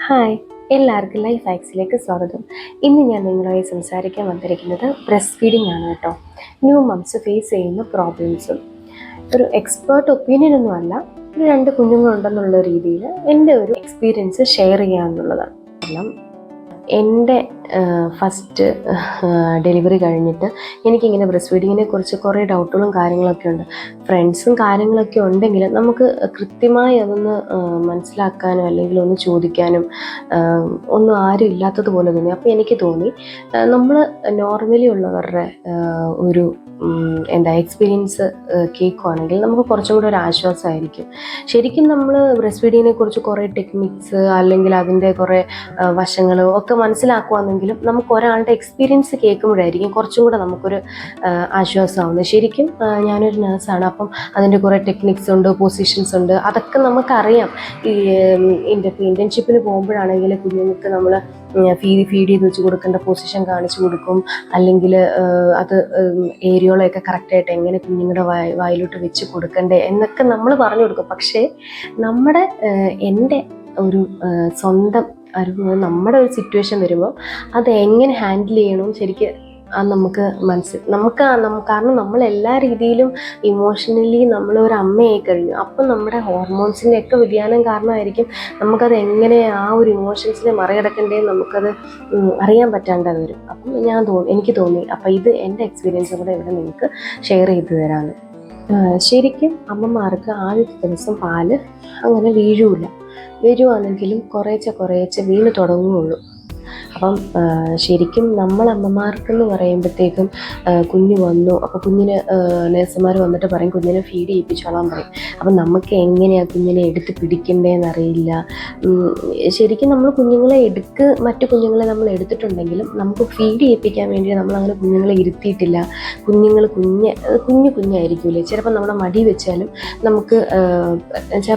Hi, എല്ലാവർക്കും life ഹാക്സിലേക്ക് സ്വാഗതം. ഇന്ന് ഞാൻ നിങ്ങളുമായി സംസാരിക്കാൻ വന്നിരിക്കുന്നത് ബ്രസ്റ്റ് ഫീഡിംഗ് ആണ് കേട്ടോ. ന്യൂ മംസ് ഫേസ് ചെയ്യുന്ന പ്രോബ്ലംസും ഒരു എക്സ്പേർട്ട് ഒപ്പീനിയൻ ഒന്നും അല്ല, ഒരു രണ്ട് കുഞ്ഞുങ്ങളുണ്ടെന്നുള്ള രീതിയിൽ എൻ്റെ ഒരു എക്സ്പീരിയൻസ് ഷെയർ ചെയ്യാമെന്നുള്ളതാണ്. കാരണം എൻ്റെ ഫസ്റ്റ് ഡെലിവറി കഴിഞ്ഞിട്ട് എനിക്കിങ്ങനെ ബ്രസ്റ്റ് ഫീഡിങ്ങിനെ കുറിച്ച് കുറേ ഡൗട്ടുകളും കാര്യങ്ങളൊക്കെ ഉണ്ട്. ഫ്രണ്ട്സും കാര്യങ്ങളൊക്കെ ഉണ്ടെങ്കിൽ നമുക്ക് കൃത്യമായി അതൊന്ന് മനസ്സിലാക്കാനും അല്ലെങ്കിൽ ഒന്ന് ചോദിക്കാനും ഒന്നും ആരും ഇല്ലാത്തതുപോലെ തോന്നി. അപ്പോൾ എനിക്ക് തോന്നി നമ്മൾ നോർമലി ഉള്ളവരുടെ ഒരു എക്സ്പീരിയൻസ് കേൾക്കുവാണെങ്കിൽ നമുക്ക് കുറച്ചും കൂടെ ഒരു ആശ്വാസമായിരിക്കും. ശരിക്കും നമ്മൾ ബ്രസ്റ്റ് ഫീഡിങ്ങിനെ കുറിച്ച് കുറേ ടെക്നിക്സ് അല്ലെങ്കിൽ അതിൻ്റെ കുറേ വശങ്ങൾ ഒക്കെ മനസ്സിലാക്കുവാണെങ്കിലും നമുക്ക് ഒരാളുടെ എക്സ്പീരിയൻസ് കേൾക്കുമ്പോഴായിരിക്കും കുറച്ചും കൂടെ നമുക്കൊരു ആശ്വാസമാവുന്നത്. ശരിക്കും ഞാനൊരു നേഴ്സാണ്, അപ്പം അതിൻ്റെ കുറേ ടെക്നിക്സ് ഉണ്ട്, പൊസിഷൻസ് ഉണ്ട്, അതൊക്കെ നമുക്കറിയാം. ഈ ഇൻറ്റേൺഷിപ്പിന് പോകുമ്പോഴാണെങ്കിൽ കുഞ്ഞുങ്ങൾക്ക് നമ്മൾ ഫീഡ് ചെയ്ത് വെച്ച് കൊടുക്കേണ്ട പൊസിഷൻ കാണിച്ചു കൊടുക്കും, അല്ലെങ്കിൽ അത് ഏരിയോളൊക്കെ കറക്റ്റായിട്ട് എങ്ങനെ കുഞ്ഞുങ്ങളുടെ വായിലോട്ട് വെച്ച് കൊടുക്കണ്ടേ എന്നൊക്കെ നമ്മൾ പറഞ്ഞു കൊടുക്കും. പക്ഷേ എൻ്റെ ഒരു സ്വന്തം അറിവ് നമ്മുടെ ഒരു സിറ്റുവേഷൻ വരുമ്പോൾ അത് എങ്ങനെ ഹാൻഡിൽ ചെയ്യണമെന്ന് ശരിക്കും നമുക്ക് കാരണം നമ്മൾ എല്ലാ രീതിയിലും ഇമോഷണലി നമ്മളൊരു അമ്മയായി കഴിഞ്ഞു. അപ്പം നമ്മുടെ ഹോർമോൺസിൻ്റെ ഒക്കെ വ്യതിയാനം കാരണമായിരിക്കും നമുക്കത് എങ്ങനെ ആ ഒരു ഇമോഷൻസിനെ മറികടക്കേണ്ടതെന്ന് നമുക്കത് അറിയാൻ പറ്റാണ്ട് വരും. അപ്പം എനിക്ക് തോന്നി അപ്പം ഇത് എൻ്റെ എക്സ്പീരിയൻസും കൂടെ ഇവിടെ നിങ്ങൾക്ക് ഷെയർ ചെയ്ത് തരാമെന്ന്. ശരിക്കും അമ്മമാർക്ക് ആദ്യത്തെ ദിവസം പാല് അങ്ങനെ വരുവാണെങ്കിലും കുറേശ്ശെ വീണ് തുടങ്ങുകയുള്ളൂ. അപ്പം ശരിക്കും നമ്മൾ അമ്മമാർക്കെന്ന് പറയുമ്പോഴത്തേക്കും കുഞ്ഞ് വന്നു, അപ്പോൾ കുഞ്ഞിന് നേഴ്സുമാർ വന്നിട്ട് പറയും കുഞ്ഞിനെ ഫീഡ് ചെയ്യിപ്പിച്ചോളാൻ പറയും. അപ്പം നമുക്ക് എങ്ങനെയാണ് കുഞ്ഞിനെ എടുത്ത് പിടിക്കേണ്ടതെന്നറിയില്ല. ശരിക്കും നമ്മൾ മറ്റു കുഞ്ഞുങ്ങളെ നമ്മൾ എടുത്തിട്ടുണ്ടെങ്കിലും നമുക്ക് ഫീഡ് ചെയ്യിപ്പിക്കാൻ വേണ്ടി നമ്മളങ്ങനെ കുഞ്ഞുങ്ങളെ ഇരുത്തിയിട്ടില്ല. കുഞ്ഞായിരിക്കില്ലേ, ചിലപ്പോൾ നമ്മുടെ മടി വെച്ചാലും നമുക്ക്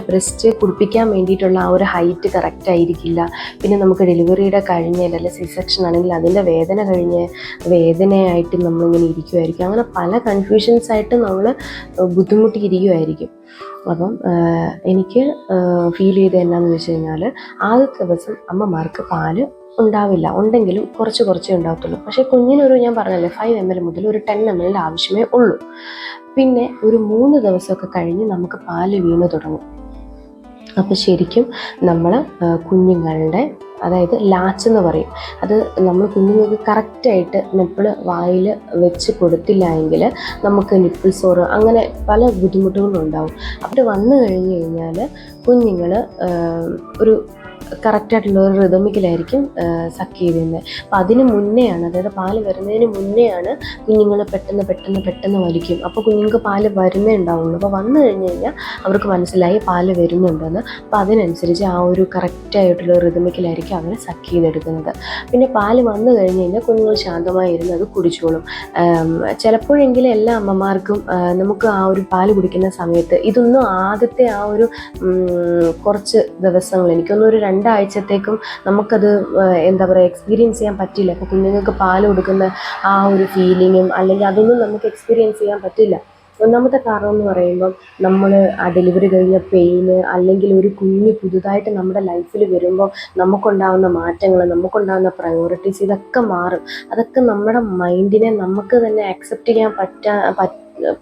ബ്രസ്റ്റ് കുടിപ്പിക്കാൻ വേണ്ടിയിട്ടുള്ള ആ ഒരു ഹൈറ്റ് കറക്റ്റ് ആയിരിക്കില്ല. പിന്നെ നമുക്ക് ഡെലിവറിയുടെ കഴിഞ്ഞതിൽ സി സെക്ഷൻ ആണെങ്കിൽ അതിൻ്റെ വേദനയായിട്ട് നമ്മളിങ്ങനെ ഇരിക്കുമായിരിക്കും. അങ്ങനെ പല കൺഫ്യൂഷൻസായിട്ട് നമ്മൾ ബുദ്ധിമുട്ടിയിരിക്കുമായിരിക്കും. അപ്പം എനിക്ക് ഫീൽ ചെയ്ത് എന്നാന്ന് വെച്ച് കഴിഞ്ഞാൽ ആദ്യത്തെ ദിവസം അമ്മമാർക്ക് പാല് ഉണ്ടാവില്ല, ഉണ്ടെങ്കിലും കുറച്ചേ ഉണ്ടാകത്തുള്ളൂ. പക്ഷേ കുഞ്ഞിനൊരു ഞാൻ പറഞ്ഞല്ലേ 5 ml മുതൽ ഒരു 10 ml ആവശ്യമേ ഉള്ളൂ. പിന്നെ ഒരു 3 ദിവസമൊക്കെ കഴിഞ്ഞ് നമുക്ക് പാല് വീണ് തുടങ്ങും. അപ്പോൾ ശരിക്കും നമ്മൾ കുഞ്ഞുങ്ങളുടെ അതായത് ലാച്ചെന്ന് പറയും, അത് നമ്മൾ കുഞ്ഞുങ്ങൾക്ക് കറക്റ്റായിട്ട് നിപ്പിൾ വായിൽ വെച്ച് കൊടുത്തില്ല എങ്കിൽ നമുക്ക് നിപ്പിൾ സോറ് അങ്ങനെ പല ബുദ്ധിമുട്ടുകളും ഉണ്ടാവും. അവിടെ വന്നു കഴിഞ്ഞാൽ കുഞ്ഞുങ്ങൾ ഒരു കറക്റ്റായിട്ടുള്ള ഒരു റിതമിക്കിലായിരിക്കും സക്ക് ചെയ്തിരുന്നത്. അപ്പോൾ അതിന് മുന്നെയാണ്, അതായത് പാല് വരുന്നതിന് മുന്നെയാണ് കുഞ്ഞുങ്ങൾ പെട്ടെന്ന് വലിക്കും. അപ്പോൾ കുഞ്ഞുങ്ങൾക്ക് പാല് വരുന്നേ ഉണ്ടാവുള്ളൂ. അപ്പോൾ വന്നു കഴിഞ്ഞാൽ അവർക്ക് മനസ്സിലായി പാല് വരുന്നുണ്ടെന്ന്. അപ്പോൾ അതിനനുസരിച്ച് ആ ഒരു കറക്റ്റായിട്ടുള്ള റിതമിക്കിലായിരിക്കും അവർ സക്ക് ചെയ്തെടുക്കുന്നത്. പിന്നെ പാല് വന്നു കഴിഞ്ഞാൽ കുഞ്ഞുങ്ങൾ ശാന്തമായി ഇരുന്ന് അത് കുടിച്ചോളും. ചിലപ്പോഴെങ്കിലും എല്ലാ അമ്മമാർക്കും നമുക്ക് ആ ഒരു പാല് കുടിക്കുന്ന സമയത്ത് ഇതൊന്നും ആദ്യത്തെ ആ ഒരു കുറച്ച് ദിവസങ്ങൾ എനിക്കൊന്നും ഒരു 2 ആഴ്ചത്തേക്കും നമുക്കത് എക്സ്പീരിയൻസ് ചെയ്യാൻ പറ്റില്ല. അപ്പോൾ കുഞ്ഞുങ്ങൾക്ക് പാല് കൊടുക്കുന്ന ആ ഒരു ഫീലിങ്ങും അല്ലെങ്കിൽ അതൊന്നും നമുക്ക് എക്സ്പീരിയൻസ് ചെയ്യാൻ പറ്റില്ല. ഒന്നാമത്തെ കാരണം എന്ന് പറയുമ്പം നമ്മൾ ആ ഡെലിവറി കഴിഞ്ഞ പെയിന് അല്ലെങ്കിൽ ഒരു കുഞ്ഞ് പുതുതായിട്ട് നമ്മുടെ ലൈഫിൽ വരുമ്പോൾ നമുക്കുണ്ടാകുന്ന മാറ്റങ്ങൾ, നമുക്കുണ്ടാകുന്ന പ്രയോറിറ്റീസ് ഇതൊക്കെ മാറും. അതൊക്കെ നമ്മുടെ മൈൻഡിനെ നമുക്ക് തന്നെ ആക്സെപ്റ്റ് ചെയ്യാൻ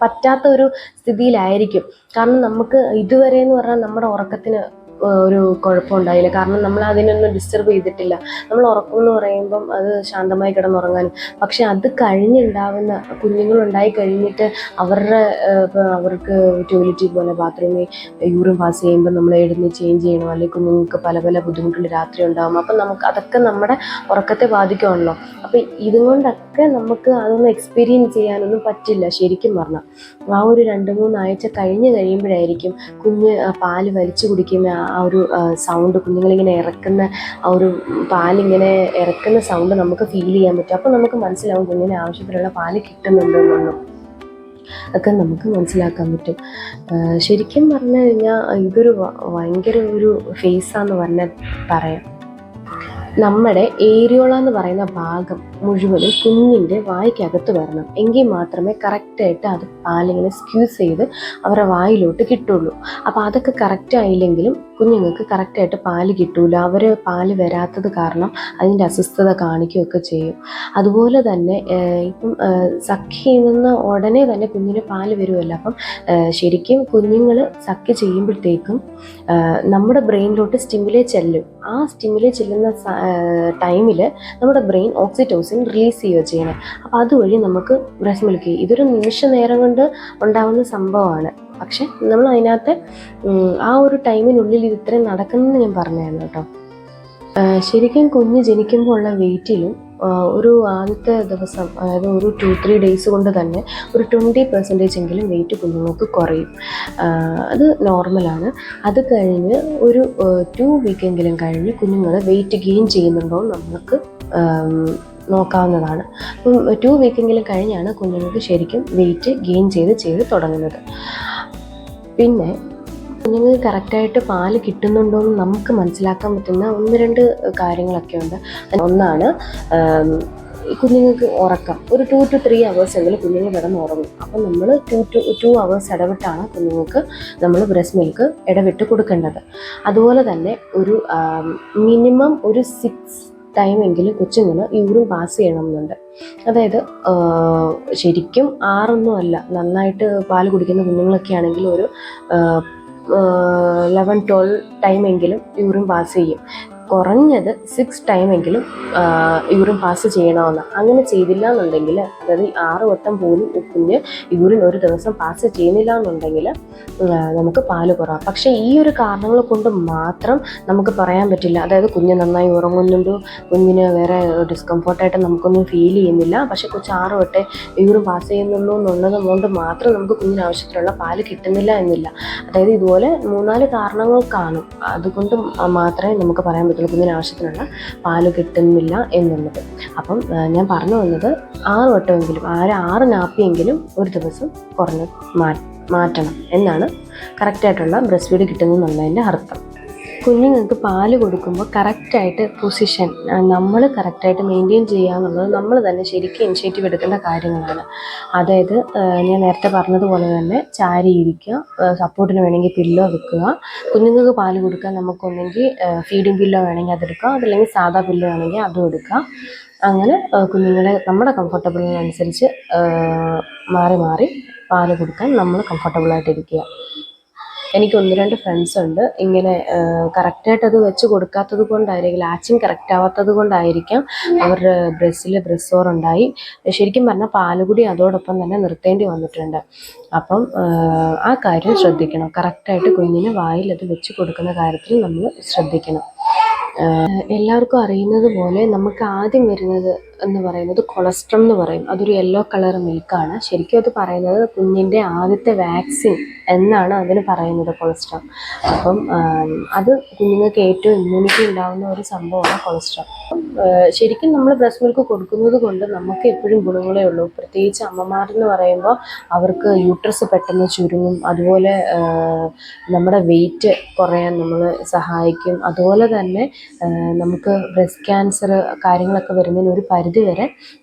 പറ്റാത്ത ഒരു സ്ഥിതിയിലായിരിക്കും. കാരണം നമുക്ക് ഇതുവരെ എന്ന് പറഞ്ഞാൽ നമ്മുടെ ഉറക്കത്തിന് ഒരു കുഴപ്പമുണ്ടായില്ല. കാരണം നമ്മൾ അതിനൊന്നും ഡിസ്റ്റർബ് ചെയ്തിട്ടില്ല. നമ്മൾ ഉറക്കം എന്ന് പറയുമ്പം അത് ശാന്തമായി കിടന്നുറങ്ങാനും. പക്ഷെ അത് കഴിഞ്ഞുണ്ടാവുന്ന കുഞ്ഞുങ്ങളുണ്ടായി കഴിഞ്ഞിട്ട് അവർക്ക് ടോയ്ലറ്റിൽ പോലെ ബാത്റൂമിൽ യൂറിൻ പാസ് ചെയ്യുമ്പോൾ നമ്മൾ എഴുന്നേറ്റ് ചേഞ്ച് ചെയ്യണം, അല്ലെങ്കിൽ കുഞ്ഞുങ്ങൾക്ക് പല ബുദ്ധിമുട്ടുകൾ രാത്രി ഉണ്ടാകും. അപ്പം അതൊക്കെ നമ്മുടെ ഉറക്കത്തെ ബാധിക്കുമല്ലോ. അപ്പം ഇതുകൊണ്ടൊക്കെ നമുക്ക് അതൊന്നും എക്സ്പീരിയൻസ് ചെയ്യാനൊന്നും പറ്റില്ല. ശരിക്കും പറഞ്ഞാൽ ആ ഒരു 2-3 ആഴ്ച കഴിയുമ്പോഴായിരിക്കും കുഞ്ഞ് പാല് വലിച്ചു കുടിക്കുന്ന ആ ഒരു സൗണ്ട്, കുഞ്ഞുങ്ങളിങ്ങനെ ഇറക്കുന്ന ആ ഒരു പാലിങ്ങനെ ഇറക്കുന്ന സൗണ്ട് നമുക്ക് ഫീൽ ചെയ്യാൻ പറ്റും. അപ്പോൾ നമുക്ക് മനസ്സിലാവും കുഞ്ഞിന് ആവശ്യത്തിനുള്ള പാല് കിട്ടുന്നുണ്ടെന്നുള്ളൂ. ഒക്കെ നമുക്ക് മനസ്സിലാക്കാൻ പറ്റും. ശരിക്കും പറഞ്ഞു കഴിഞ്ഞാൽ ഇതൊരു ഭയങ്കര ഒരു ഫേസാന്ന് പറയാം. നമ്മുടെ ഏരിയോള എന്ന് പറയുന്ന ഭാഗം മുഴുവനും കുഞ്ഞിൻ്റെ വായ്ക്കകത്ത് വരണം. എങ്കിൽ മാത്രമേ കറക്റ്റായിട്ട് അത് പാലിങ്ങനെ സ്ക്യൂസ് ചെയ്ത് അവരുടെ വായിലോട്ട് കിട്ടുള്ളൂ. അപ്പോൾ അതൊക്കെ കറക്റ്റ് ആയില്ലെങ്കിലും കുഞ്ഞുങ്ങൾക്ക് കറക്റ്റായിട്ട് പാല് കിട്ടൂല. അവർ പാല് വരാത്തത് കാരണം അതിൻ്റെ അസ്വസ്ഥത കാണിക്കുകയൊക്കെ ചെയ്യും. അതുപോലെ തന്നെ ഇപ്പം സഖ് ചെയ്യുന്ന ഉടനെ തന്നെ കുഞ്ഞിന് പാല് വരുമല്ലോ. അപ്പം ശരിക്കും കുഞ്ഞുങ്ങൾ സഖ് ചെയ്യുമ്പോഴത്തേക്കും നമ്മുടെ ബ്രെയിനിലോട്ട് സ്റ്റിമുലേ ചെല്ലും. ആ സ്റ്റിമുലേ ചെല്ലുന്ന ടൈമിൽ നമ്മുടെ ബ്രെയിൻ ഓക്സിറ്റോസിൻ റിലീസ് ചെയ്യുകയോ ചെയ്യണം. അപ്പോൾ അതുവഴി നമുക്ക് ബ്രസ്റ്റ് മിൽക്ക് ഇതൊരു നിമിഷ നേരം കൊണ്ട് ഉണ്ടാകുന്ന സംഭവമാണ്. പക്ഷെ നമ്മൾ അതിനകത്ത് ആ ഒരു ടൈമിനുള്ളിൽ ഇത് ഇത്രയും നടക്കുമെന്ന് ഞാൻ പറഞ്ഞായിരുന്നു കേട്ടോ. ശരിക്കും കുഞ്ഞ് ജനിക്കുമ്പോൾ ഉള്ള വെയിറ്റിലും ഒരു ആദ്യത്തെ ദിവസം, അതായത് ഒരു 2-3 ഡേയ്സ് കൊണ്ട് തന്നെ ഒരു 20% എങ്കിലും വെയിറ്റ് കുഞ്ഞുങ്ങൾക്ക് കുറയും. അത് നോർമലാണ്. അത് കഴിഞ്ഞ് ഒരു 2 വീക്കെങ്കിലും കഴിഞ്ഞ് കുഞ്ഞുങ്ങൾ വെയിറ്റ് ഗെയിൻ ചെയ്യുന്നുണ്ടോ നമുക്ക് നോക്കാവുന്നതാണ്. അപ്പം 2 വീക്കെങ്കിലും കഴിഞ്ഞാണ് കുഞ്ഞുങ്ങൾക്ക് ശരിക്കും വെയിറ്റ് ഗെയിൻ ചെയ്ത് തുടങ്ങുന്നത്. പിന്നെ കുഞ്ഞുങ്ങൾക്ക് കറക്റ്റായിട്ട് പാല് കിട്ടുന്നുണ്ടോ എന്ന് നമുക്ക് മനസ്സിലാക്കാൻ പറ്റുന്ന 1-2 കാര്യങ്ങളൊക്കെ ഉണ്ട്. ഒന്നാണ് കുഞ്ഞുങ്ങൾക്ക് ഉറക്കം. ഒരു 2 to 3 hours എങ്കിലും കുഞ്ഞുങ്ങൾ കിടന്ന് ഉറങ്ങും. അപ്പം നമ്മൾ 2 hours ഇടവിട്ടാണ് കുഞ്ഞുങ്ങൾക്ക് നമ്മൾ ബ്രസ്റ്റ് മിൽക്ക് ഇടവിട്ട് കൊടുക്കേണ്ടത്. അതുപോലെ തന്നെ ഒരു മിനിമം ഒരു 6 ടൈമെങ്കിലും കൊച്ചുങ്ങൾ യൂറിൻ പാസ് ചെയ്യണമെന്നുണ്ട്. അതായത് ശരിക്കും 6 അല്ല, നന്നായിട്ട് പാല് കുടിക്കുന്ന കുഞ്ഞുങ്ങളൊക്കെ ആണെങ്കിൽ ഒരു 11-12 ടൈമെങ്കിലും യൂറിൻ പാസ് ചെയ്യും. കുറഞ്ഞത് 6 ടൈമെങ്കിലും യൂറിൻ പാസ് ചെയ്യണമെന്ന്. അങ്ങനെ ചെയ്തില്ല എന്നുണ്ടെങ്കിൽ, അതായത് 6 വട്ടം പോലും കുഞ്ഞ് യൂറിൻ ഒരു ദിവസം പാസ് ചെയ്യുന്നില്ല എന്നുണ്ടെങ്കിൽ നമുക്ക് പാല് കുറവാം. പക്ഷേ ഈ ഒരു കാരണങ്ങൾ കൊണ്ട് മാത്രം നമുക്ക് പറയാൻ പറ്റില്ല. അതായത് കുഞ്ഞ് നന്നായി ഉറങ്ങുന്നുണ്ടോ, കുഞ്ഞിന് വേറെ ഡിസ്കംഫോർട്ടായിട്ട് നമുക്കൊന്നും ഫീൽ ചെയ്യുന്നില്ല, പക്ഷേ കൊച്ച് 6 വട്ടം യൂറിൻ പാസ് ചെയ്യുന്നുള്ളൂ എന്നുള്ളത് കൊണ്ട് മാത്രം നമുക്ക് കുഞ്ഞിന് ആവശ്യത്തിനുള്ള പാല് കിട്ടുന്നില്ല എന്നില്ല. അതായത് ഇതുപോലെ 3-4 കാരണങ്ങൾ കാണും. അതുകൊണ്ട് മാത്രമേ നമുക്ക് പറയാൻ പറ്റുള്ളൂ കുഞ്ഞിന് ആവശ്യത്തിനുള്ള പാല് കിട്ടുന്നില്ല എന്നുള്ളത്. അപ്പം ഞാൻ പറഞ്ഞു വന്നത് 6 വട്ടമെങ്കിലും 6 നാപ്പിയെങ്കിലും ഒരു ദിവസം കുറഞ്ഞ് മാറ്റണം എന്നാണ് കറക്റ്റായിട്ടുള്ള ബ്രസ്റ്റ് ഫീഡ് കിട്ടുന്നതെന്നുള്ളതിൻ്റെ അർത്ഥം. കുഞ്ഞുങ്ങൾക്ക് പാല് കൊടുക്കുമ്പോൾ കറക്റ്റായിട്ട് പൊസിഷൻ നമ്മൾ കറക്റ്റായിട്ട് മെയിൻറ്റെയിൻ ചെയ്യുക എന്നുള്ളത് നമ്മൾ തന്നെ ശരിക്കും ഇനിഷ്യേറ്റീവ് എടുക്കേണ്ട കാര്യങ്ങളാണ്. അതായത് ഞാൻ നേരത്തെ പറഞ്ഞതുപോലെ തന്നെ ചാരിയിരിക്കുക, സപ്പോർട്ടിന് വേണമെങ്കിൽ പില്ലോ വെക്കുക. കുഞ്ഞുങ്ങൾക്ക് പാല് കൊടുക്കാൻ നമുക്കൊന്നെങ്കിൽ ഫീഡിങ് പില്ലോ വേണമെങ്കിൽ അതെടുക്കുക, അതല്ലെങ്കിൽ സാധാ പില്ലോ വേണമെങ്കിൽ അതും എടുക്കുക. അങ്ങനെ കുഞ്ഞുങ്ങളെ നമ്മുടെ കംഫർട്ടബിളിനനുസരിച്ച് മാറി മാറി പാല് കൊടുക്കാൻ നമ്മൾ കംഫർട്ടബിളായിട്ടിരിക്കുക. എനിക്ക് 1-2 ഫ്രണ്ട്സ് ഉണ്ട് ഇങ്ങനെ കറക്റ്റായിട്ട് അത് വെച്ച് കൊടുക്കാത്തത് കൊണ്ടായിരിക്കും, ലാച്ചിങ് കറക്റ്റ് ആവാത്തത് കൊണ്ടായിരിക്കാം അവരുടെ ബ്രസ്റ്റിൽ ബ്രസ്റ്റ് സോർ ഉണ്ടായി. ശരിക്കും പറഞ്ഞാൽ പാലുകൂടി അതോടൊപ്പം തന്നെ നിർത്തേണ്ടി വന്നിട്ടുണ്ട്. അപ്പം ആ കാര്യം ശ്രദ്ധിക്കണം. കറക്റ്റായിട്ട് കുഞ്ഞിന് വായിൽ അത് വെച്ച് കൊടുക്കുന്ന കാര്യത്തിൽ നമ്മൾ ശ്രദ്ധിക്കണം. എല്ലാവർക്കും അറിയുന്നത് പോലെ നമുക്ക് ആദ്യം വരുന്നത് എന്ന് പറയുന്നത് കൊളസ്ട്രം എന്ന് പറയും. അതൊരു യെല്ലോ കളർ മിൽക്കാണ്. ശരിക്കും അത് പറയുന്നത് കുഞ്ഞിൻ്റെ ആദ്യത്തെ വാക്സിൻ എന്നാണ് അതിന് പറയുന്നത്, കൊളസ്ട്രം. അപ്പം അത് കുഞ്ഞുങ്ങൾക്ക് ഏറ്റവും ഇമ്മ്യൂണിറ്റി ഉണ്ടാകുന്ന ഒരു സംഭവമാണ് കൊളസ്ട്രം. ശരിക്കും നമ്മൾ ബ്രസ്റ്റ് മിൽക്ക് കൊടുക്കുന്നത് കൊണ്ട് നമുക്ക് എപ്പോഴും ഗുണങ്ങളേ ഉള്ളൂ. പ്രത്യേകിച്ച് അമ്മമാരെന്ന് പറയുമ്പോൾ അവർക്ക് യൂട്രസ് പെട്ടെന്ന് ചുരുങ്ങും, അതുപോലെ നമ്മുടെ വെയിറ്റ് കുറയാൻ നമ്മൾ സഹായിക്കും. അതുപോലെ തന്നെ നമുക്ക് ബ്രസ്റ്റ് ക്യാൻസർ കാര്യങ്ങളൊക്കെ വരുന്നതിന് ഒരു പരിധി വരെ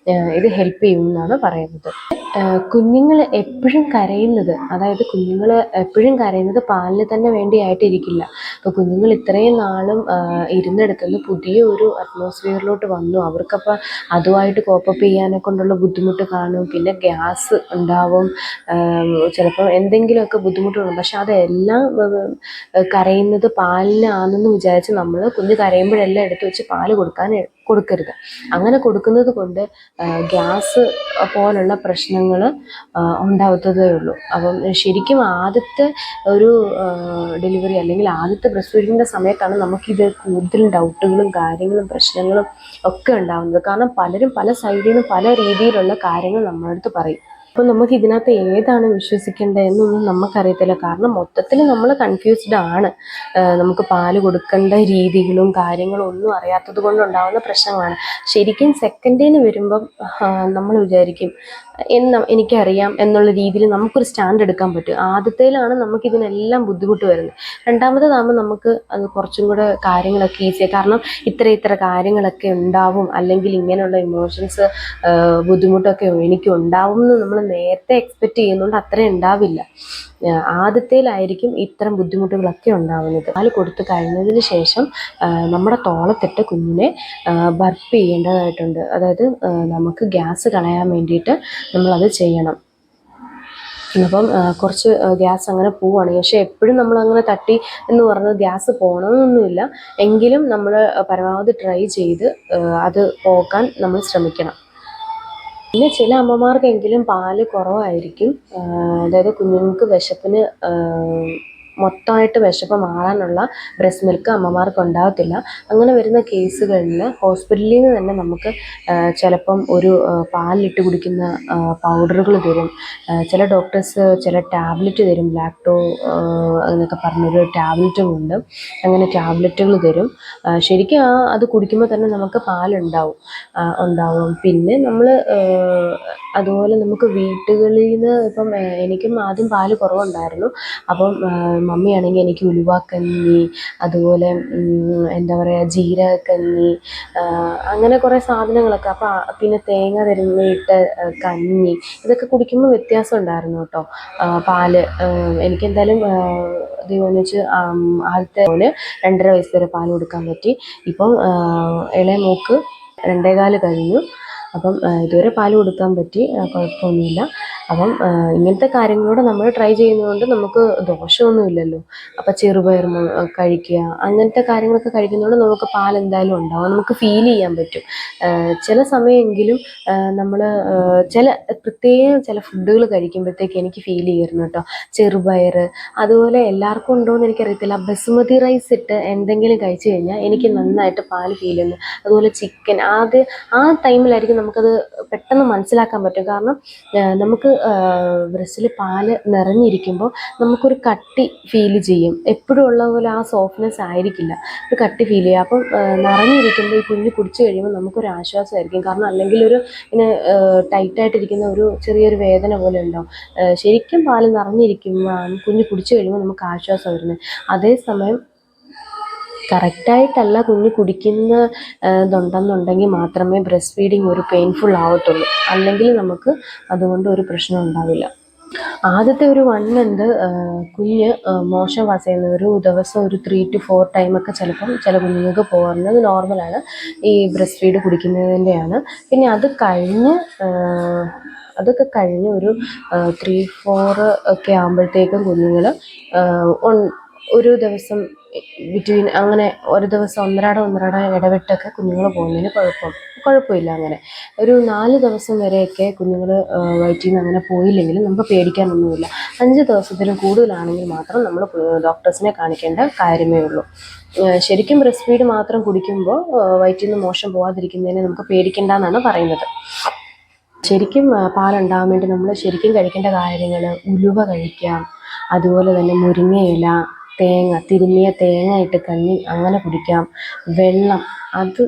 ഇത് ഹെൽപ്പ് ചെയ്യുമെന്നാണ് പറയുന്നത്. കുഞ്ഞുങ്ങൾ എപ്പോഴും കരയുന്നത്, അതായത് കുഞ്ഞുങ്ങൾ എപ്പോഴും കരയുന്നത് പാലിന് തന്നെ വേണ്ടിയായിട്ടിരിക്കില്ല. ഇപ്പോൾ കുഞ്ഞുങ്ങൾ ഇത്രയും നാളും ഇരുന്നെടുത്തുനിന്ന് പുതിയ ഒരു അറ്റ്മോസ്ഫിയറിലോട്ട് വന്നു. അവർക്കപ്പോൾ അതുമായിട്ട് കോപ്പപ്പ് ചെയ്യാനെ കൊണ്ടുള്ള ബുദ്ധിമുട്ട് കാണും. പിന്നെ ഗ്യാസ് ഉണ്ടാവും, ചിലപ്പോൾ എന്തെങ്കിലുമൊക്കെ ബുദ്ധിമുട്ടുണ്ടാകും. പക്ഷെ അതെല്ലാം കരയുന്നത് പാലിനാണെന്ന് വിചാരിച്ച് നമ്മൾ കുഞ്ഞ് കരയുമ്പോഴെല്ലാം എടുത്ത് വെച്ച് പാല് കൊടുക്കരുത്. അങ്ങനെ കൊടുക്കുന്നത് കൊണ്ട് ഗ്യാസ് പോലുള്ള പ്രശ്നങ്ങൾ ഉണ്ടാവത്തതേ ഉള്ളൂ. അപ്പം ശരിക്കും ആദ്യത്തെ ഒരു ഡെലിവറി അല്ലെങ്കിൽ ആദ്യത്തെ ബ്രസ്റ്റ് ഫീഡിങ്ങിൻ്റെ സമയത്താണ് നമുക്കിത് കൂടുതലും ഡൗട്ടുകളും കാര്യങ്ങളും പ്രശ്നങ്ങളും ഒക്കെ ഉണ്ടാകുന്നത്. കാരണം പലരും പല സൈഡിൽ നിന്ന് പല രീതിയിലുള്ള കാര്യങ്ങൾ നമ്മളടുത്ത് പറയും. അപ്പോൾ നമുക്ക് ഇതിനകത്ത് ഏതാണ് വിശ്വസിക്കേണ്ടത് എന്നൊന്നും നമുക്കറിയത്തില്ല. കാരണം മൊത്തത്തിൽ നമ്മൾ കൺഫ്യൂസ്ഡ് ആണ്. നമുക്ക് പാല് കൊടുക്കേണ്ട രീതികളും കാര്യങ്ങളും ഒന്നും അറിയാത്തത് കൊണ്ടുണ്ടാകുന്ന പ്രശ്നങ്ങളാണ്. ശരിക്കും സെക്കൻഡിന് വരുമ്പം നമ്മൾ വിചാരിക്കും എനിക്കറിയാം എന്നുള്ള രീതിയിൽ നമുക്കൊരു സ്റ്റാൻഡ് എടുക്കാൻ പറ്റും. ആദ്യത്തേലാണ് നമുക്കിതിനെല്ലാം ബുദ്ധിമുട്ട് വരുന്നത്. രണ്ടാമത്തേതാകുമ്പോൾ നമുക്ക് അത് കുറച്ചും കൂടെ കാര്യങ്ങളൊക്കെ ഈസിയാണ്. കാരണം ഇത്ര കാര്യങ്ങളൊക്കെ ഉണ്ടാവും, അല്ലെങ്കിൽ ഇങ്ങനെയുള്ള ഇമോഷൻസ് ബുദ്ധിമുട്ടൊക്കെ എനിക്ക് ഉണ്ടാവും എന്ന് നമ്മൾ നേരത്തെ എക്സ്പെക്റ്റ് ചെയ്യുന്നതുകൊണ്ട് അത്രയും ഉണ്ടാവില്ല. ആദ്യത്തേലായിരിക്കും ഇത്തരം ബുദ്ധിമുട്ടുകളൊക്കെ ഉണ്ടാവുന്നത്. പാല് കൊടുത്തു കഴിഞ്ഞതിന് ശേഷം നമ്മുടെ തോളത്തിട്ട് കുഞ്ഞിനെ ബർപ്പ് ചെയ്യേണ്ടതായിട്ടുണ്ട്. അതായത് നമുക്ക് ഗ്യാസ് കളയാൻ വേണ്ടിയിട്ട് നമ്മളത് ചെയ്യണം. അപ്പം കുറച്ച് ഗ്യാസ് അങ്ങനെ പോവുകയാണ്. പക്ഷേ എപ്പോഴും നമ്മളങ്ങനെ തട്ടി എന്ന് പറഞ്ഞത് ഗ്യാസ് പോകണമെന്നൊന്നുമില്ല. എങ്കിലും നമ്മൾ പരമാവധി ട്രൈ ചെയ്ത് അത് പോക്കാൻ നമ്മൾ ശ്രമിക്കണം. പിന്നെ ചില അമ്മമാർക്കെങ്കിലും പാല് കുറവായിരിക്കും. അതായത് കുഞ്ഞുങ്ങൾക്ക് വിശപ്പിന് മൊത്തമായിട്ട് വിശപ്പ് മാറാനുള്ള ബ്രസ്റ്റ് മിൽക്ക് അമ്മമാർക്ക് ഉണ്ടാകത്തില്ല. അങ്ങനെ വരുന്ന കേസുകളിൽ ഹോസ്പിറ്റലിൽ നിന്ന് തന്നെ നമുക്ക് ചിലപ്പം ഒരു പാലിലിട്ട് കുടിക്കുന്ന പൗഡറുകൾ തരും. ചില ഡോക്ടേഴ്സ് ചില ടാബ്ലറ്റ് തരും, ലാക്ടോ എന്നൊക്കെ പറഞ്ഞൊരു ടാബ്ലറ്റും ഉണ്ട്. അങ്ങനെ ടാബ്ലറ്റുകൾ തരും. ശരിക്കും അത് കുടിക്കുമ്പോൾ തന്നെ നമുക്ക് പാലുണ്ടാവും. പിന്നെ നമ്മൾ അതുപോലെ നമുക്ക് വീട്ടുകളിൽ നിന്ന് ഇപ്പം എനിക്കും ആദ്യം പാല് കുറവുണ്ടായിരുന്നു. അപ്പം മമ്മിയാണെങ്കിൽ എനിക്ക് ഉലുവാക്കഞ്ഞി, അതുപോലെ എന്താ പറയുക, ജീരകക്കഞ്ഞി, അങ്ങനെ കുറേ സാധനങ്ങളൊക്കെ. അപ്പം പിന്നെ തേങ്ങ തിരുമ്മിയിട്ട കഞ്ഞി, ഇതൊക്കെ കുടിക്കുമ്പോൾ വ്യത്യാസം ഉണ്ടായിരുന്നു കേട്ടോ. പാല് എനിക്കെന്തായാലും ദൈവം വെച്ച് ആദ്യത്തെ പോലെ 2.5 വയസ്സ് വരെ പാല് കൊടുക്കാൻ പറ്റി. ഇപ്പം ഇളയ മോക്ക് 2.25 കഴിഞ്ഞു. അപ്പം ഇതുവരെ പാല് കൊടുക്കാൻ പറ്റി, കുഴപ്പമൊന്നുമില്ല. അപ്പം ഇങ്ങനത്തെ കാര്യങ്ങളോട് നമ്മൾ ട്രൈ ചെയ്യുന്നതുകൊണ്ട് നമുക്ക് ദോഷമൊന്നുമില്ലല്ലോ. അപ്പം ചെറുപയർ കഴിക്കുക, അങ്ങനത്തെ കാര്യങ്ങളൊക്കെ കഴിക്കുന്നതുകൊണ്ട് നമുക്ക് പാൽ എന്തായാലും ഉണ്ടാവും, നമുക്ക് ഫീൽ ചെയ്യാൻ പറ്റും. ചില സമയമെങ്കിലും നമ്മൾ പ്രത്യേകം ചില ഫുഡുകൾ കഴിക്കുമ്പോഴത്തേക്ക് എനിക്ക് ഫീൽ ചെയ്യുമായിരുന്നു കേട്ടോ. ചെറുപയർ, അതുപോലെ എല്ലാവർക്കും ഉണ്ടോ എന്ന് എനിക്കറിയത്തില്ല, ബസുമതി റൈസ് ഇട്ട് എന്തെങ്കിലും കഴിച്ചു കഴിഞ്ഞാൽ എനിക്ക് നന്നായിട്ട് പാല് ഫീൽ ചെയ്യുന്നു. അതുപോലെ ചിക്കൻ, ആ ടൈമിലായിരിക്കും നമുക്കത് പെട്ടെന്ന് മനസ്സിലാക്കാൻ പറ്റും. കാരണം നമുക്ക് ബ്രസ്റ്റിൽ പാല് നിറഞ്ഞിരിക്കുമ്പോൾ നമുക്കൊരു കട്ടി ഫീൽ ചെയ്യും. എപ്പോഴും ഉള്ള പോലെ ആ സോഫ്റ്റ്നെസ് ആയിരിക്കില്ല, ഒരു കട്ടി ഫീൽ ചെയ്യുക. അപ്പം നിറഞ്ഞിരിക്കുമ്പോൾ ഈ കുഞ്ഞ് കുടിച്ചു കഴിയുമ്പോൾ നമുക്കൊരു ആശ്വാസമായിരിക്കും. കാരണം അല്ലെങ്കിൽ ഒരു ഇങ്ങനെ ടൈറ്റായിട്ടിരിക്കുന്ന ഒരു ചെറിയൊരു വേദന പോലെ ഉണ്ടാവും. ശരിക്കും പാല് നിറഞ്ഞിരിക്കുമ്പോൾ കുഞ്ഞ് കുടിച്ചു കഴിയുമ്പോൾ നമുക്ക് ആശ്വാസം വരുന്നത്. അതേസമയം കറക്റ്റായിട്ടല്ല കുഞ്ഞ് കുടിക്കുന്നതുണ്ടെന്നുണ്ടെങ്കിൽ മാത്രമേ ബ്രസ്റ്റ് ഫീഡിങ് ഒരു പെയിൻഫുൾ ആവത്തുള്ളൂ. അല്ലെങ്കിൽ നമുക്ക് അതുകൊണ്ട് ഒരു പ്രശ്നം ഉണ്ടാവില്ല. ആദ്യത്തെ ഒരു 1 മന്ത് കുഞ്ഞ് മോശം പാസ് ചെയ്യുന്ന ഒരു ദിവസം ഒരു 3 to 4 ടൈമൊക്കെ ചിലപ്പം ചില കുഞ്ഞുങ്ങൾക്ക് പോകുന്നത് നോർമലാണ്, ഈ ബ്രസ്റ്റ് ഫീഡ് കുടിക്കുന്നതിൻ്റെയാണ്. പിന്നെ അതൊക്കെ കഴിഞ്ഞ് ഒരു 3-4 ഒക്കെ ആകുമ്പോഴത്തേക്കും കുഞ്ഞുങ്ങൾ ഒരു ദിവസം ബിറ്റ്വീൻ അങ്ങനെ ഒരു ദിവസം ഒന്നരാടം ഇടവിട്ടൊക്കെ കുഞ്ഞുങ്ങൾ പോകുന്നതിന് കുഴപ്പമില്ല. അങ്ങനെ ഒരു 4 ദിവസം വരെയൊക്കെ കുഞ്ഞുങ്ങൾ വയറ്റിൽ നിന്ന് അങ്ങനെ പോയില്ലെങ്കിലും നമുക്ക് പേടിക്കാനൊന്നുമില്ല. 5 ദിവസത്തിലും കൂടുതലാണെങ്കിൽ മാത്രം നമ്മൾ ഡോക്ടേഴ്സിനെ കാണിക്കേണ്ട കാര്യമേ ഉള്ളൂ. ശരിക്കും ബ്രസ്റ്റ് ഫീഡ് മാത്രം കുടിക്കുമ്പോൾ വയറ്റിൽ നിന്ന് മോശം പോകാതിരിക്കുന്നതിന് നമുക്ക് പേടിക്കേണ്ടെന്നാണ് പറയുന്നത്. ശരിക്കും പാലുണ്ടാകാൻ വേണ്ടി നമ്മൾ ശരിക്കും കഴിക്കേണ്ട കാര്യങ്ങൾ: ഉലുവ കഴിക്കാം, അതുപോലെ തന്നെ മുരിങ്ങയില, തിരുമ്മിയ തേങ്ങ ഇട്ട് കഞ്ഞി അങ്ങനെ കുടിക്കാം. വെള്ളം അത്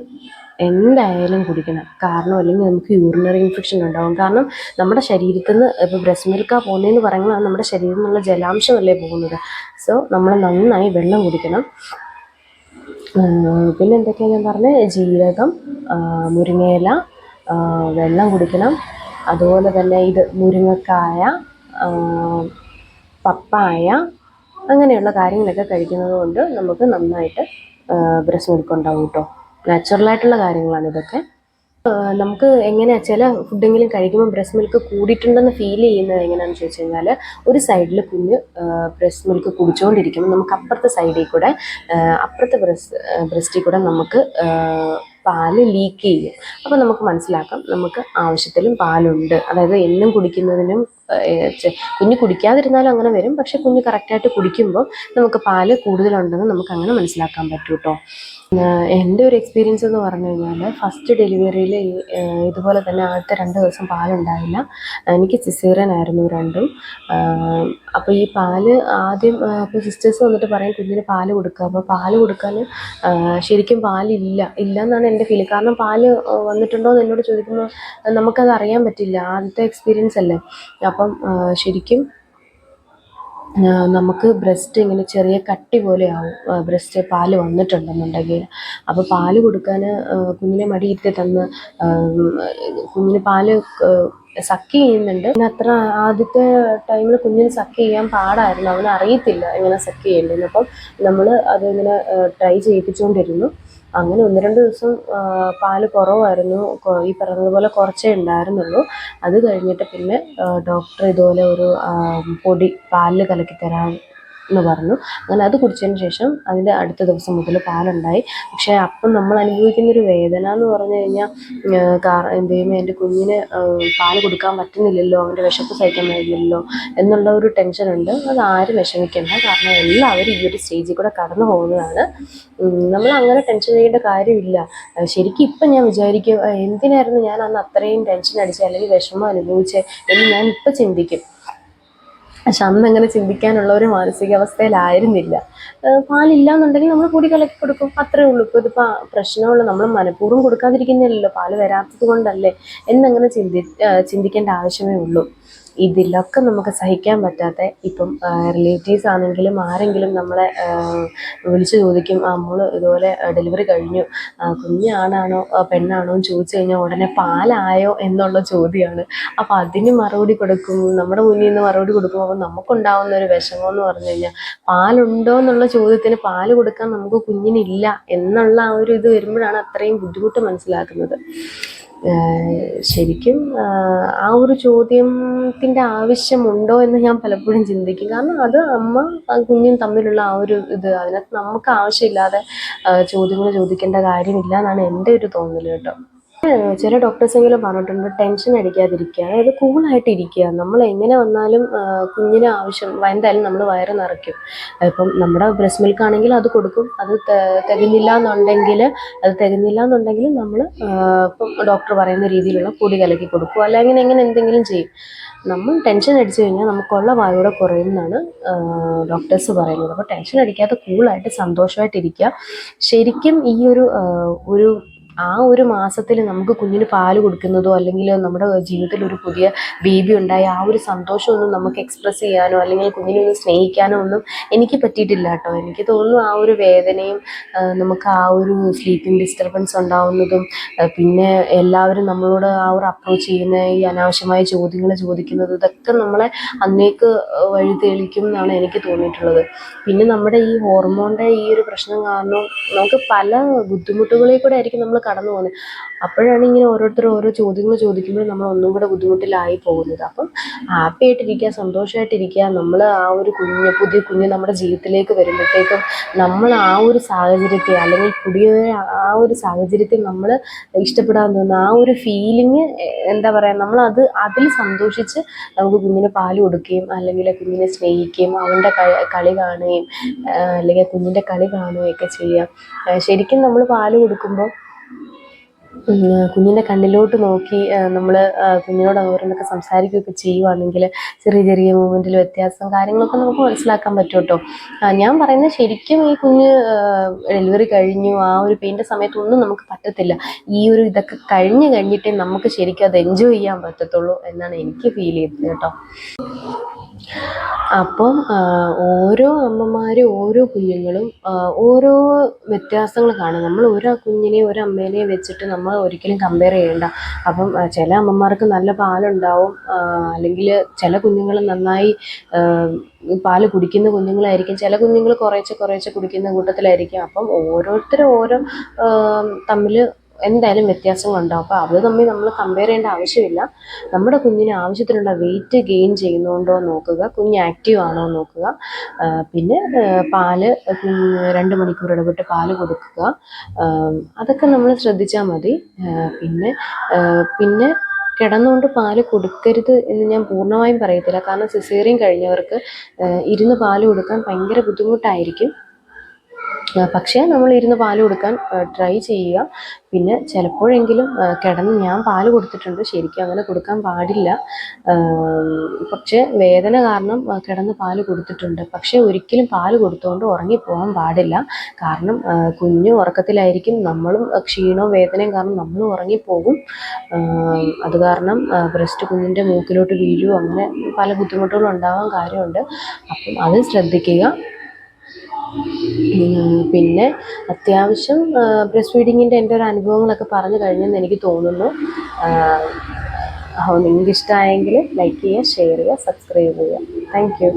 എന്തായാലും കുടിക്കണം. കാരണം അല്ലെങ്കിൽ നമുക്ക് യൂറിനറി ഇൻഫെക്ഷൻ ഉണ്ടാകും. കാരണം നമ്മുടെ ശരീരത്തിൽ നിന്ന് ഇപ്പോൾ ബ്രസ്റ്റ് മിൽക്കാണ് പോകുന്നതെന്ന് പറയുന്നത് നമ്മുടെ ശരീരത്തിൽ നിന്നുള്ള ജലാംശമല്ലേ പോകുന്നത്. സോ നമ്മൾ നന്നായി വെള്ളം കുടിക്കണം. പിന്നെ എന്തൊക്കെയാണ് ഞാൻ പറഞ്ഞത്? ജീരകം, മുരിങ്ങയില, വെള്ളം കുടിക്കണം. അതുപോലെ തന്നെ മുരിങ്ങക്കായ, പപ്പായ, അങ്ങനെയുള്ള കാര്യങ്ങളൊക്കെ കഴിക്കുന്നത് കൊണ്ട് നമുക്ക് നന്നായിട്ട് ബ്രസ്റ്റ് മിൽക്ക് ഉണ്ടാവും കേട്ടോ. നാച്ചുറലായിട്ടുള്ള കാര്യങ്ങളാണ് ഇതൊക്കെ. നമുക്ക് എങ്ങനെയാണ് ചില ഫുഡെങ്കിലും കഴിക്കുമ്പോൾ ബ്രസ്റ്റ് മിൽക്ക് കൂടിയിട്ടുണ്ടെന്ന് ഫീൽ ചെയ്യുന്നത് എങ്ങനെയാണെന്ന് ചോദിച്ചു കഴിഞ്ഞാൽ, ഒരു സൈഡിൽ കുഞ്ഞ് ബ്രസ്റ്റ് മിൽക്ക് കുടിച്ചുകൊണ്ടിരിക്കുമ്പോൾ നമുക്ക് അപ്പുറത്തെ ബ്രസ്റ്റിൽ കൂടെ നമുക്ക് പാല് ലീക്ക് ചെയ്യും. അപ്പോൾ നമുക്ക് മനസ്സിലാക്കാം നമുക്ക് ആവശ്യത്തിലും പാലുണ്ട്. അതായത് എന്നും കുടിക്കുന്നതിനും കുഞ്ഞ് കുടിക്കാതിരുന്നാലും അങ്ങനെ വരും. പക്ഷെ കുഞ്ഞ് കറക്റ്റായിട്ട് കുടിക്കുമ്പോൾ നമുക്ക് പാല് കൂടുതലുണ്ടെന്ന് നമുക്ക് അങ്ങനെ മനസ്സിലാക്കാൻ പറ്റും കേട്ടോ. എൻ്റെ ഒരു എക്സ്പീരിയൻസ് എന്ന് പറഞ്ഞു കഴിഞ്ഞാൽ ഫസ്റ്റ് ഡെലിവറിയിൽ ഇതുപോലെ തന്നെ ആദ്യത്തെ 2 ദിവസം പാലുണ്ടായില്ല. എനിക്ക് സിസേറിയൻ ആയിരുന്നു രണ്ടും. അപ്പോൾ ഈ പാല് ആദ്യം അപ്പോൾ സിസ്റ്റേഴ്സ് വന്നിട്ട് പറയും കുഞ്ഞിന് പാല് കൊടുക്കുക. അപ്പോൾ പാല് കൊടുക്കാൻ ശരിക്കും പാലില്ല ഇല്ല എന്നാണ് എൻ്റെ ഫീൽ. കാരണം പാല് വന്നിട്ടുണ്ടോ എന്ന് എന്നോട് ചോദിക്കുമ്പോൾ നമുക്കത് അറിയാൻ പറ്റില്ല, ആദ്യത്തെ എക്സ്പീരിയൻസ് അല്ലേ. അപ്പം ശരിക്കും നമുക്ക് ബ്രസ്റ്റ് ഇങ്ങനെ ചെറിയ കട്ടി പോലെ ആവും ബ്രസ്റ്റ് പാല് വന്നിട്ടുണ്ടെന്നുണ്ടെങ്കിൽ. അപ്പോൾ പാല് കൊടുക്കാൻ കുഞ്ഞിനെ മടിയിരുത്തി തന്ന് കുഞ്ഞിന് പാല് സക്ക് ചെയ്യുന്നുണ്ട്. പിന്നെ അത്ര ആദ്യത്തെ ടൈമിൽ കുഞ്ഞിന് സക്ക് ചെയ്യാൻ പാടായിരുന്നു, അവന് അറിയത്തില്ല എങ്ങനെ സക്ക് ചെയ്യേണ്ടതെന്ന്. അപ്പം നമ്മൾ അതിങ്ങനെ ട്രൈ ചെയ്യിപ്പിച്ചുകൊണ്ടിരുന്നു. അങ്ങനെ 1-2 ദിവസം പാല് കുറവായിരുന്നു, ഈ പറഞ്ഞതുപോലെ കുറച്ചേ ഉണ്ടായിരുന്നുള്ളൂ. അത് കഴിഞ്ഞിട്ട് പിന്നെ ഡോക്ടർ ഇതുപോലെ ഒരു പൊടി പാലിൽ കലക്കി തരാം എന്ന് പറഞ്ഞു. അങ്ങനെ അത് കുടിച്ചതിന് ശേഷം അതിൻ്റെ അടുത്ത ദിവസം മുതൽ പാലുണ്ടായി. പക്ഷേ അപ്പം നമ്മൾ അനുഭവിക്കുന്നൊരു വേദന എന്ന് പറഞ്ഞു കഴിഞ്ഞാൽ എന്ത് ചെയ്യുമ്പോൾ എൻ്റെ കുഞ്ഞിന് പാല് കൊടുക്കാൻ പറ്റുന്നില്ലല്ലോ, അവൻ്റെ വിശപ്പ് സഹിക്കാൻ കഴിയില്ലല്ലോ എന്നുള്ള ഒരു ടെൻഷനുണ്ട്. അത് ആരും വിഷമിക്കേണ്ട, കാരണം എല്ലാവരും ഈ ഒരു സ്റ്റേജിൽ കൂടെ കടന്നു പോകുന്നതാണ്. നമ്മൾ അങ്ങനെ ടെൻഷൻ ചെയ്യേണ്ട കാര്യമില്ല. ശരിക്കും ഇപ്പം ഞാൻ വിചാരിക്കും എന്തിനായിരുന്നു ഞാൻ അന്ന് അത്രയും ടെൻഷൻ അടിച്ചത് അല്ലെങ്കിൽ വിഷമം അനുഭവിച്ചത് എന്ന് ഞാൻ ഇപ്പം ചിന്തിക്കും. പക്ഷെ അന്ന് അങ്ങനെ ചിന്തിക്കാനുള്ള ഒരു മാനസികാവസ്ഥയിലായിരുന്നില്ല. പാലില്ല എന്നുണ്ടെങ്കിൽ നമ്മൾ പൊടി കലക്കി കൊടുക്കും, അത്രേ ഉള്ളൂ. ഇപ്പോൾ ഇതിപ്പോൾ പ്രശ്നമുള്ള നമ്മൾ മനഃപൂർവ്വം കൊടുക്കാതിരിക്കുന്നില്ലല്ലോ, പാല് വരാത്തത് കൊണ്ടല്ലേ എന്നങ്ങനെ ചിന്തിക്കേണ്ട ആവശ്യമേ ഉള്ളൂ. ഇതിലൊക്കെ നമുക്ക് സഹിക്കാൻ പറ്റാത്ത ഇപ്പം റിലേറ്റീവ്സ് ആണെങ്കിലും ആരെങ്കിലും നമ്മളെ വിളിച്ച് ചോദിക്കും, മോള് ഇതുപോലെ ഡെലിവറി കഴിഞ്ഞു, കുഞ്ഞാണാണോ പെണ്ണാണോ എന്ന് ചോദിച്ചു കഴിഞ്ഞാൽ ഉടനെ പാലായോ എന്നുള്ള ചോദ്യമാണ്. അപ്പം അതിന് മറുപടി കൊടുക്കും, നമ്മുടെ മുന്നിൽ നിന്ന് മറുപടി കൊടുക്കുമ്പോൾ നമുക്കുണ്ടാവുന്ന ഒരു വിഷമം എന്ന് പറഞ്ഞു കഴിഞ്ഞാൽ പാലുണ്ടോ എന്നുള്ള ചോദ്യത്തിന് പാല് കൊടുക്കാൻ നമുക്ക് കുഞ്ഞിനില്ല എന്നുള്ള ആ ഒരു ഇത് വരുമ്പോഴാണ് അത്രയും ബുദ്ധിമുട്ട് മനസ്സിലാക്കുന്നത്. ശരിക്കും ആ ഒരു ചോദ്യത്തിൻ്റെ ആവശ്യമുണ്ടോ എന്ന് ഞാൻ പലപ്പോഴും ചിന്തിക്കും. കാരണം അത് അമ്മ കുഞ്ഞും തമ്മിലുള്ള ആ ഒരു ഇത്, അതിനകത്ത് നമുക്ക് ആവശ്യമില്ലാതെ ചോദ്യങ്ങൾ ചോദിക്കേണ്ട കാര്യമില്ല എന്നാണ് എൻ്റെ ഒരു തോന്നൽ കേട്ടോ. ചില ഡോക്ടേഴ്സെങ്കിലും പറഞ്ഞിട്ടുണ്ട് ടെൻഷൻ അടിക്കാതിരിക്കുക, അതായത് കൂളായിട്ടിരിക്കുക. നമ്മൾ എങ്ങനെ വന്നാലും കുഞ്ഞിന് ആവശ്യം എന്തായാലും നമ്മൾ വയറ് നിറയ്ക്കും. ഇപ്പം നമ്മുടെ ബ്രസ്റ്റ് മിൽക്ക് ആണെങ്കിൽ അത് കൊടുക്കും, അത് തികഞ്ഞില്ല എന്നുണ്ടെങ്കിൽ നമ്മൾ ഇപ്പം ഡോക്ടർ പറയുന്ന രീതിയിലുള്ള പൊടി കലക്കി കൊടുക്കും, അല്ലെങ്കിൽ എങ്ങനെ എന്തെങ്കിലും ചെയ്യും. നമ്മൾ ടെൻഷൻ അടിച്ചു കഴിഞ്ഞാൽ നമുക്കുള്ള വായൂടെ കുറയും എന്നാണ് ഡോക്ടേഴ്സ് പറയുന്നത്. അപ്പോൾ ടെൻഷൻ അടിക്കാതെ കൂളായിട്ട് സന്തോഷമായിട്ടിരിക്കുക. ശരിക്കും ഈ ഒരു ആ ഒരു മാസത്തിൽ നമുക്ക് കുഞ്ഞിന് പാല് കൊടുക്കുന്നതോ അല്ലെങ്കിൽ നമ്മുടെ ജീവിതത്തിൽ ഒരു പുതിയ ബേബി ഉണ്ടായി ആ ഒരു സന്തോഷമൊന്നും നമുക്ക് എക്സ്പ്രസ് ചെയ്യാനോ അല്ലെങ്കിൽ കുഞ്ഞിനെ ഒന്ന് സ്നേഹിക്കാനോ ഒന്നും എനിക്ക് പറ്റിയിട്ടില്ല കേട്ടോ. എനിക്ക് തോന്നുന്നു ആ ഒരു വേദനയും നമുക്ക് ആ ഒരു സ്ലീപ്പിംഗ് ഡിസ്റ്റർബൻസ് ഉണ്ടാവുന്നതും പിന്നെ എല്ലാവരും നമ്മളോട് ആ ഒരു അപ്രോച്ച് ചെയ്യുന്ന ഈ അനാവശ്യമായ ചോദ്യങ്ങൾ ചോദിക്കുന്നത്, ഇതൊക്കെ നമ്മളെ അന്നേക്ക് വഴിതെളിക്കും എന്നാണ് എനിക്ക് തോന്നിയിട്ടുള്ളത്. പിന്നെ നമ്മുടെ ഈ ഹോർമോണിൻ്റെ ഈ ഒരു പ്രശ്നം കാരണം നമുക്ക് പല ബുദ്ധിമുട്ടുകളിൽ കൂടെ ആയിരിക്കും നമ്മൾ കടന്നു പോകുന്നത്. അപ്പോഴാണ് ഇങ്ങനെ ഓരോരുത്തർ ഓരോ ചോദ്യങ്ങൾ ചോദിക്കുമ്പോൾ നമ്മൾ ഒന്നും കൂടെ ബുദ്ധിമുട്ടിലായി പോകുന്നത്. അപ്പം ഹാപ്പി ആയിട്ടിരിക്കുക, സന്തോഷമായിട്ടിരിക്കുക. നമ്മൾ ആ ഒരു പുതിയ കുഞ്ഞ് നമ്മുടെ ജീവിതത്തിലേക്ക് വരുമ്പോഴത്തേക്കും നമ്മൾ ആ ഒരു സാഹചര്യത്തെ അല്ലെങ്കിൽ പുതിയ ആ ഒരു സാഹചര്യത്തിൽ നമ്മൾ ഇഷ്ടപ്പെടാൻ തോന്നുന്ന ആ ഒരു ഫീലിംഗ് എന്താ പറയുക, അതിൽ സന്തോഷിച്ച് നമുക്ക് കുഞ്ഞിന് പാല് കൊടുക്കുകയും അല്ലെങ്കിൽ കുഞ്ഞിനെ സ്നേഹിക്കുകയും അവൻ്റെ കളി കാണുകയും അല്ലെങ്കിൽ കുഞ്ഞിൻ്റെ കളി കാണുകയൊക്കെ ചെയ്യാം. ശരിക്കും നമ്മൾ പാല് കൊടുക്കുമ്പോൾ കുഞ്ഞിൻ്റെ കണ്ണിലോട്ട് നോക്കി നമ്മൾ കുഞ്ഞിനോട് ഓരോന്നൊക്കെ സംസാരിക്കുകയൊക്കെ ചെയ്യുവാണെങ്കിൽ ചെറിയ ചെറിയ മൂമെൻറ്റിൽ വ്യത്യാസം കാര്യങ്ങളൊക്കെ നമുക്ക് മനസ്സിലാക്കാൻ പറ്റും കേട്ടോ. ഞാൻ പറയുന്നത് ശരിക്കും ഈ കുഞ്ഞ് ഡെലിവറി കഴിഞ്ഞു ആ ഒരു പെയിൻ്റെ സമയത്തൊന്നും നമുക്ക് പറ്റത്തില്ല. ഈ ഒരു ഇതൊക്കെ കഴിഞ്ഞിട്ടേ നമുക്ക് ശരിക്കും അത് എൻജോയ് ചെയ്യാൻ പറ്റത്തുള്ളൂ എന്നാണ് എനിക്ക് ഫീൽ ചെയ്തത് കേട്ടോ. അപ്പം ഓരോ അമ്മമാരും ഓരോ കുഞ്ഞുങ്ങളും ഓരോ വ്യത്യാസങ്ങൾ കാണും. നമ്മൾ ഒരു കുഞ്ഞിനെയും ഒരു അമ്മേനെയും വെച്ചിട്ട് നമ്മൾ ഒരിക്കലും കമ്പയർ ചെയ്യേണ്ട. അപ്പം ചില അമ്മമാർക്ക് നല്ല പാലുണ്ടാവും, അല്ലെങ്കിൽ ചില കുഞ്ഞുങ്ങൾ നന്നായി പാല് കുടിക്കുന്ന കുഞ്ഞുങ്ങളായിരിക്കും, ചില കുഞ്ഞുങ്ങൾ കുറേശ്ശെ കുടിക്കുന്ന കൂട്ടത്തിലായിരിക്കും. അപ്പം ഓരോരുത്തരും തമ്മിൽ എന്തായാലും വ്യത്യാസങ്ങളുണ്ടാവും. അപ്പോൾ അത് തമ്മിൽ നമ്മൾ കമ്പയർ ചെയ്യേണ്ട ആവശ്യമില്ല. നമ്മുടെ കുഞ്ഞിന് ആവശ്യത്തിനുള്ള വെയിറ്റ് ഗെയിൻ ചെയ്യുന്നുണ്ടോ നോക്കുക, കുഞ്ഞ് ആക്റ്റീവ് ആണോ നോക്കുക. പിന്നെ പാല് 2 മണിക്കൂർ ഇടവിട്ട് പാല് കൊടുക്കുക, അതൊക്കെ നമ്മൾ ശ്രദ്ധിച്ചാൽ മതി. പിന്നെ കിടന്നുകൊണ്ട് പാല് കൊടുക്കരുത് എന്ന് ഞാൻ പൂർണ്ണമായും പറയത്തില്ല. കാരണം സിസേറിയൻ കഴിഞ്ഞവർക്ക് ഇരുന്ന് പാല് കൊടുക്കാൻ ഭയങ്കര ബുദ്ധിമുട്ടായിരിക്കും. പക്ഷേ നമ്മളിരുന്ന് പാല് കൊടുക്കാൻ ട്രൈ ചെയ്യുക. പിന്നെ ചിലപ്പോഴെങ്കിലും കിടന്ന് ഞാൻ പാല് കൊടുത്തിട്ടുണ്ട്, ശരിക്കും അങ്ങനെ കൊടുക്കാൻ പാടില്ല. പക്ഷേ വേദന കാരണം കിടന്ന് പാല് കൊടുത്തിട്ടുണ്ട്. പക്ഷേ ഒരിക്കലും പാല് കൊടുത്തുകൊണ്ട് ഉറങ്ങിപ്പോകാൻ പാടില്ല. കാരണം കുഞ്ഞ് ഉറക്കത്തിലായിരിക്കും, നമ്മളും ക്ഷീണവും വേദനയും കാരണം നമ്മളും ഉറങ്ങിപ്പോകും. അത് കാരണം ബ്രസ്റ്റ് കുഞ്ഞിൻ്റെ മൂക്കിലോട്ട് വീഴുകയോ അങ്ങനെ പല ബുദ്ധിമുട്ടുകളും ഉണ്ടാകാൻ കാര്യമുണ്ട്. അപ്പം അത് ശ്രദ്ധിക്കുക. പിന്നെ അത്യാവശ്യം ബ്രസ്റ്റ് ഫീഡിങ്ങിൻ്റെ എൻ്റെ ഒരു അനുഭവങ്ങളൊക്കെ പറഞ്ഞു കഴിഞ്ഞെന്ന് എനിക്ക് തോന്നുന്നു. നിങ്ങൾക്ക് ഇഷ്ടമായെങ്കിൽ ലൈക്ക് ചെയ്യുക, ഷെയർ ചെയ്യുക, സബ്സ്ക്രൈബ് ചെയ്യുക. Thank you.